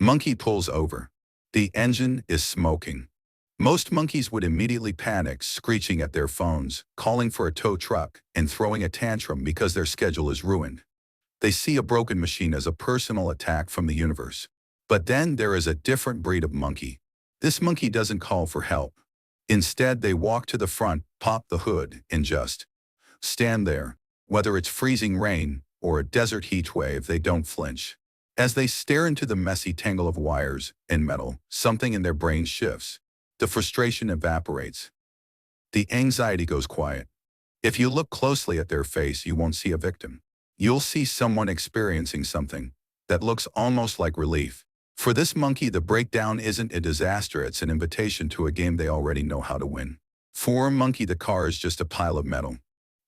Monkey pulls over. The engine is smoking. Most monkeys would immediately panic, screeching at their phones, calling for a tow truck, and throwing a tantrum because their schedule is ruined. They see a broken machine as a personal attack from the universe. But then there is a different breed of monkey. This monkey doesn't call for help. Instead, they walk to the front, pop the hood, and just stand there. Whether it's freezing rain or a desert heat wave, they don't flinch. As they stare into the messy tangle of wires and metal, something in their brain shifts. The frustration evaporates. The anxiety goes quiet. If you look closely at their face, you won't see a victim. You'll see someone experiencing something that looks almost like relief. For this monkey, the breakdown isn't a disaster, it's an invitation to a game they already know how to win. For monkey, the car is just a pile of metal.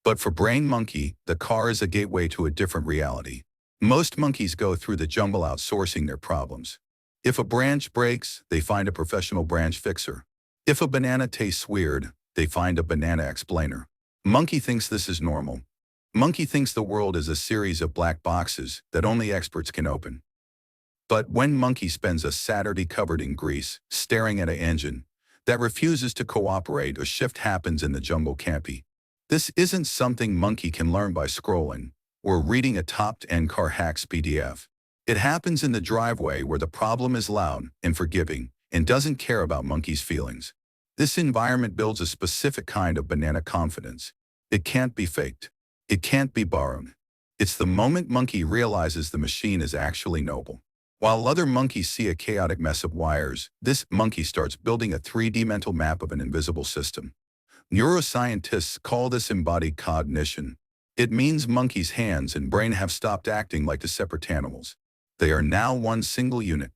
But for brain monkey, the car is a gateway to a different reality. Most monkeys go through the jungle outsourcing their problems. If a branch breaks, they find a professional branch fixer. If a banana tastes weird, they find a banana explainer. Monkey thinks this is normal. Monkey thinks the world is a series of black boxes that only experts can open. But when monkey spends a Saturday covered in grease, staring at an engine that refuses to cooperate, a shift happens in the jungle campy. This isn't something monkey can learn by scrolling or reading a top-end car hacks PDF. It happens in the driveway where the problem is loud and forgiving and doesn't care about monkey's feelings. This environment builds a specific kind of banana confidence. It can't be faked. It can't be borrowed. It's the moment monkey realizes the machine is actually noble. While other monkeys see a chaotic mess of wires, this monkey starts building a 3D mental map of an invisible system. Neuroscientists call this embodied cognition. It means monkeys' hands and brain have stopped acting like separate animals. They are now one single unit.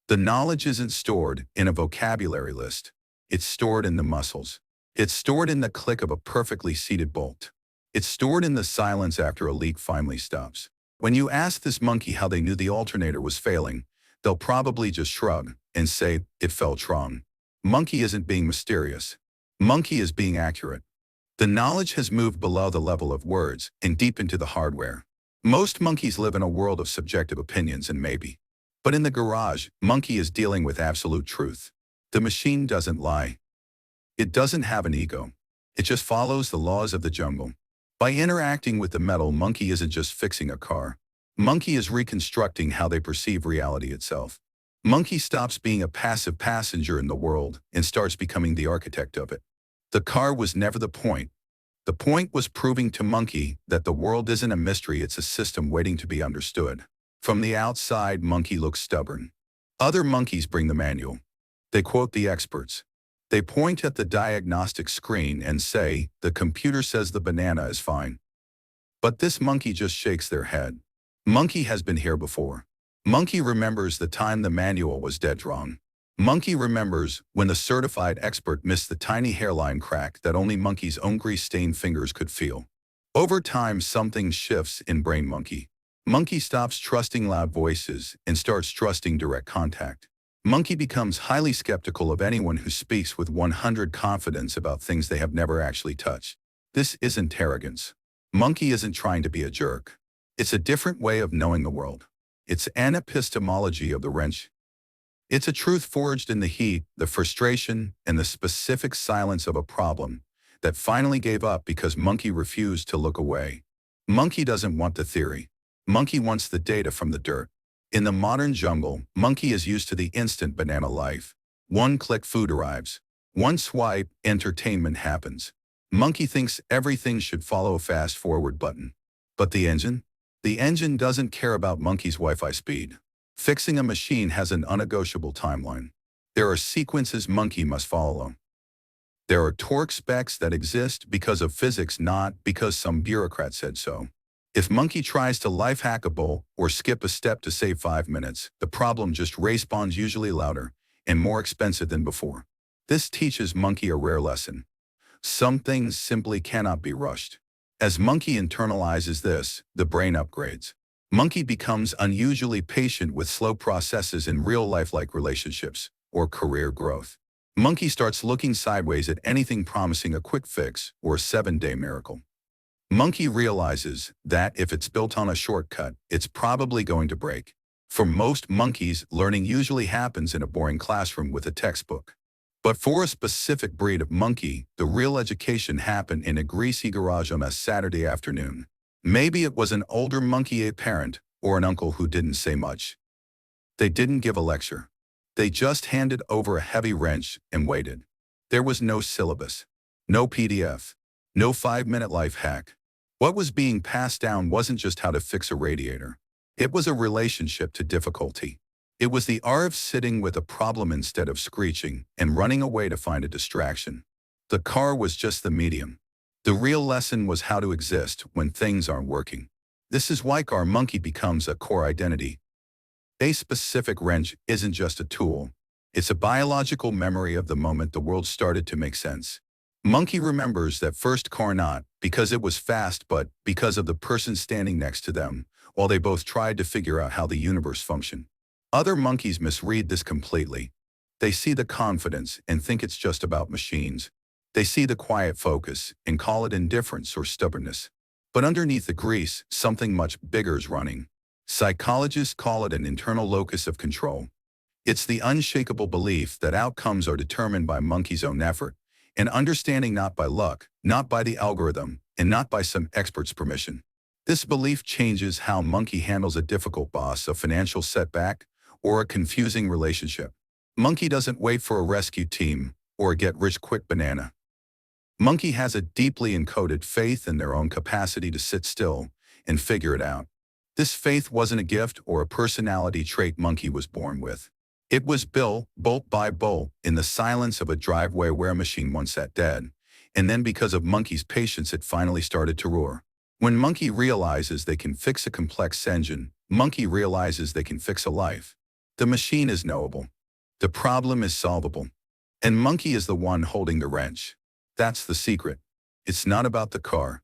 The knowledge isn't stored in a vocabulary list. It's stored in the muscles. It's stored in the click of a perfectly seated bolt. It's stored in the silence after a leak finally stops. When you ask this monkey how they knew the alternator was failing, they'll probably just shrug and say, "It felt wrong." Monkey isn't being mysterious. Monkey is being accurate. The knowledge has moved below the level of words and deep into the hardware. Most monkeys live in a world of subjective opinions and maybe. But in the garage, monkey is dealing with absolute truth. The machine doesn't lie. It doesn't have an ego. It just follows the laws of the jungle. By interacting with the metal, monkey isn't just fixing a car. Monkey is reconstructing how they perceive reality itself. Monkey stops being a passive passenger in the world and starts becoming the architect of it. The car was never the point. The point was proving to monkey that the world isn't a mystery, it's a system waiting to be understood. From the outside, monkey looks stubborn. Other monkeys bring the manual. They quote the experts. They point at the diagnostic screen and say, "The computer says the banana is fine." But this monkey just shakes their head. Monkey has been here before. Monkey remembers the time the manual was dead wrong. Monkey remembers when the certified expert missed the tiny hairline crack that only monkey's own grease-stained fingers could feel. Over time, something shifts in brain monkey. Monkey stops trusting loud voices and starts trusting direct contact. Monkey becomes highly skeptical of anyone who speaks with 100% confidence about things they have never actually touched. This isn't arrogance. Monkey isn't trying to be a jerk. It's a different way of knowing the world. It's an epistemology of the wrench. It's a truth forged in the heat, the frustration, and the specific silence of a problem that finally gave up because monkey refused to look away. Monkey doesn't want the theory. Monkey wants the data from the dirt. In the modern jungle, monkey is used to the instant banana life. One click, food arrives. One swipe, entertainment happens. Monkey thinks everything should follow a fast-forward button. But the engine? The engine doesn't care about monkey's Wi-Fi speed. Fixing a machine has an unnegotiable timeline. There are sequences monkey must follow. There are torque specs that exist because of physics, not because some bureaucrat said so. If monkey tries to life hackable or skip a step to save 5 minutes, the problem just respawns, usually louder and more expensive than before. This teaches monkey a rare lesson. Some things simply cannot be rushed. As monkey internalizes this, the brain upgrades. Monkey becomes unusually patient with slow processes in real life like relationships or career growth. Monkey starts looking sideways at anything promising a quick fix or a 7-day miracle. Monkey realizes that if it's built on a shortcut, it's probably going to break. For most monkeys, learning usually happens in a boring classroom with a textbook. But for a specific breed of monkey, the real education happened in a greasy garage on a Saturday afternoon. Maybe it was an older monkey ape parent or an uncle who didn't say much. They didn't give a lecture. They just handed over a heavy wrench and waited. There was no syllabus, no PDF, no 5-minute life hack. What was being passed down wasn't just how to fix a radiator. It was a relationship to difficulty. It was the art of sitting with a problem instead of screeching and running away to find a distraction. The car was just the medium. The real lesson was how to exist when things aren't working. This is why our monkey becomes a core identity. A specific wrench isn't just a tool. It's a biological memory of the moment the world started to make sense. Monkey remembers that first car not because it was fast but because of the person standing next to them, while they both tried to figure out how the universe functioned. Other monkeys misread this completely. They see the confidence and think it's just about machines. They see the quiet focus and call it indifference or stubbornness. But underneath the grease, something much bigger is running. Psychologists call it an internal locus of control. It's the unshakable belief that outcomes are determined by monkey's own effort and understanding, not by luck, not by the algorithm, and not by some expert's permission. This belief changes how monkey handles a difficult boss, a financial setback, or a confusing relationship. Monkey doesn't wait for a rescue team or a get-rich-quick banana. Monkey has a deeply encoded faith in their own capacity to sit still and figure it out. This faith wasn't a gift or a personality trait monkey was born with. It was built, bolt by bolt, in the silence of a driveway where a machine once sat dead, and then because of monkey's patience it finally started to roar. When monkey realizes they can fix a complex engine, monkey realizes they can fix a life. The machine is knowable. The problem is solvable. And monkey is the one holding the wrench. That's the secret. It's not about the car.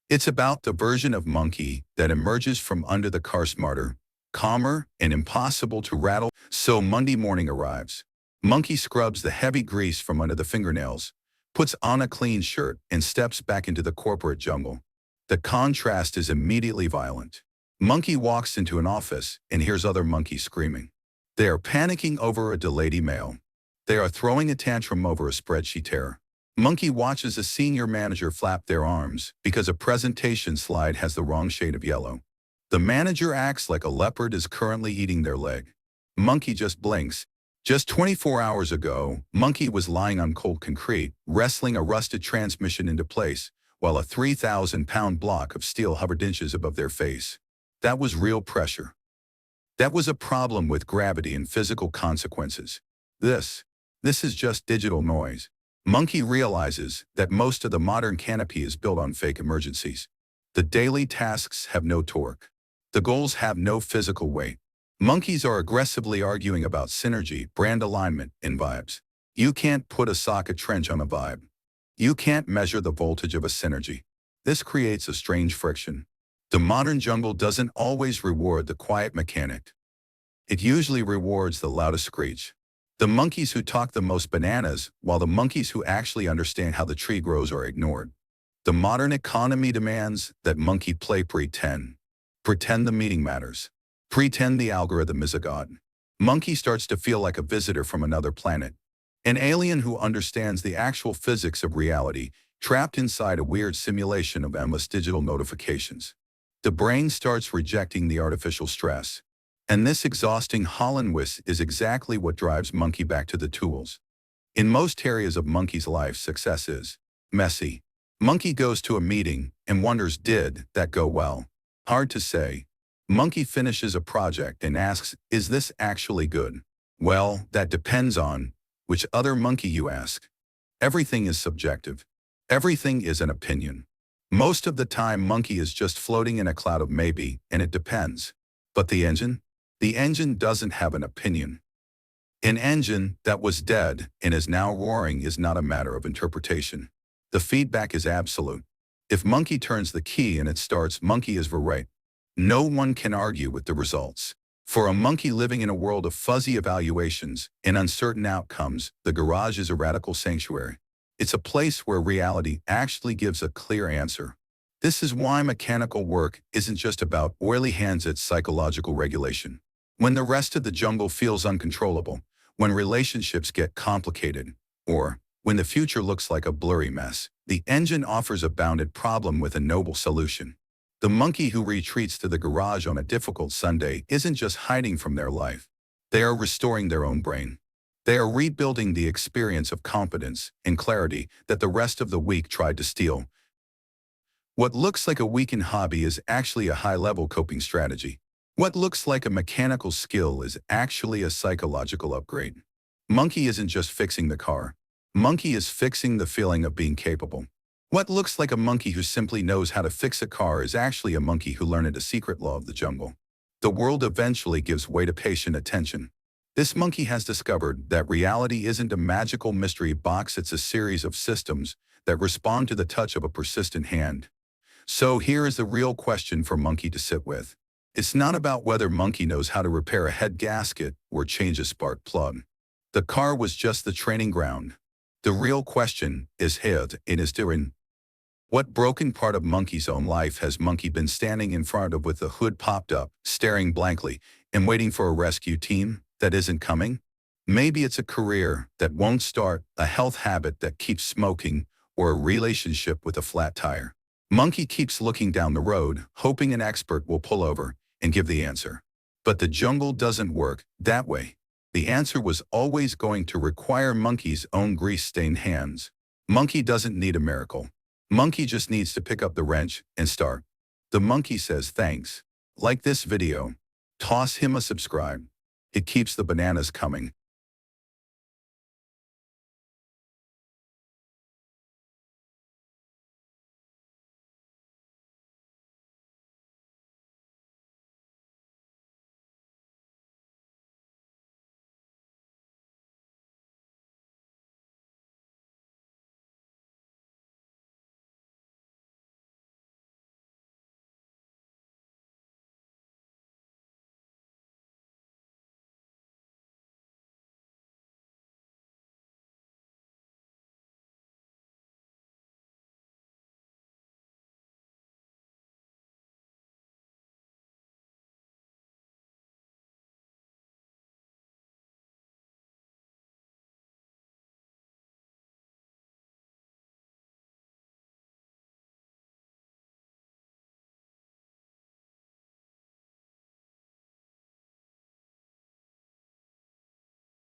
It's about the version of monkey that emerges from under the car smarter, calmer, and impossible to rattle. So Monday morning arrives. Monkey scrubs the heavy grease from under the fingernails, puts on a clean shirt, and steps back into the corporate jungle. The contrast is immediately violent. Monkey walks into an office and hears other monkeys screaming. They are panicking over a delayed email. They are throwing a tantrum over a spreadsheet error. Monkey watches a senior manager flap their arms because a presentation slide has the wrong shade of yellow. The manager acts like a leopard is currently eating their leg. Monkey just blinks. Just 24 hours ago, Monkey was lying on cold concrete, wrestling a rusted transmission into place, while a 3,000-pound block of steel hovered inches above their face. That was real pressure. That was a problem with gravity and physical consequences. This is just digital noise. Monkey realizes that most of the modern canopy is built on fake emergencies. The daily tasks have no torque. The goals have no physical weight. Monkeys are aggressively arguing about synergy, brand alignment, and vibes. You can't put a socket trench on a vibe. You can't measure the voltage of a synergy. This creates a strange friction. The modern jungle doesn't always reward the quiet mechanic. It usually rewards the loudest screech. The monkeys who talk the most bananas, while the monkeys who actually understand how the tree grows are ignored. The modern economy demands that monkey play pretend. Pretend the meeting matters. Pretend the algorithm is a god. Monkey starts to feel like a visitor from another planet. An alien who understands the actual physics of reality, trapped inside a weird simulation of endless digital notifications. The brain starts rejecting the artificial stress. And this exhausting Hollandwis is exactly what drives monkey back to the tools. In most areas of monkey's life, success is messy. Monkey goes to a meeting and wonders, did that go well? Hard to say. Monkey finishes a project and asks, is this actually good? Well, that depends on which other monkey you ask. Everything is subjective. Everything is an opinion. Most of the time, monkey is just floating in a cloud of maybe, and it depends. But the engine? The engine doesn't have an opinion. An engine that was dead and is now roaring is not a matter of interpretation. The feedback is absolute. If monkey turns the key and it starts, monkey is right. No one can argue with the results. For a monkey living in a world of fuzzy evaluations and uncertain outcomes, the garage is a radical sanctuary. It's a place where reality actually gives a clear answer. This is why mechanical work isn't just about oily hands, it's psychological regulation. When the rest of the jungle feels uncontrollable, when relationships get complicated, or when the future looks like a blurry mess, the engine offers a bounded problem with a noble solution. The monkey who retreats to the garage on a difficult Sunday isn't just hiding from their life. They are restoring their own brain. They are rebuilding the experience of competence and clarity that the rest of the week tried to steal. What looks like a weekend hobby is actually a high-level coping strategy. What looks like a mechanical skill is actually a psychological upgrade. Monkey isn't just fixing the car. Monkey is fixing the feeling of being capable. What looks like a monkey who simply knows how to fix a car is actually a monkey who learned a secret law of the jungle. The world eventually gives way to patient attention. This monkey has discovered that reality isn't a magical mystery box, it's a series of systems that respond to the touch of a persistent hand. So here is the real question for Monkey to sit with. It's not about whether Monkey knows how to repair a head gasket or change a spark plug. The car was just the training ground. The real question is doing. What broken part of Monkey's own life has Monkey been standing in front of with the hood popped up, staring blankly, and waiting for a rescue team that isn't coming? Maybe it's a career that won't start, a health habit that keeps smoking, or a relationship with a flat tire. Monkey keeps looking down the road, hoping an expert will pull over and give the answer. But the jungle doesn't work that way. The answer was always going to require Monkey's own grease-stained hands. Monkey doesn't need a miracle. Monkey just needs to pick up the wrench and start. The monkey says thanks. Like this video. Toss him a subscribe. It keeps the bananas coming.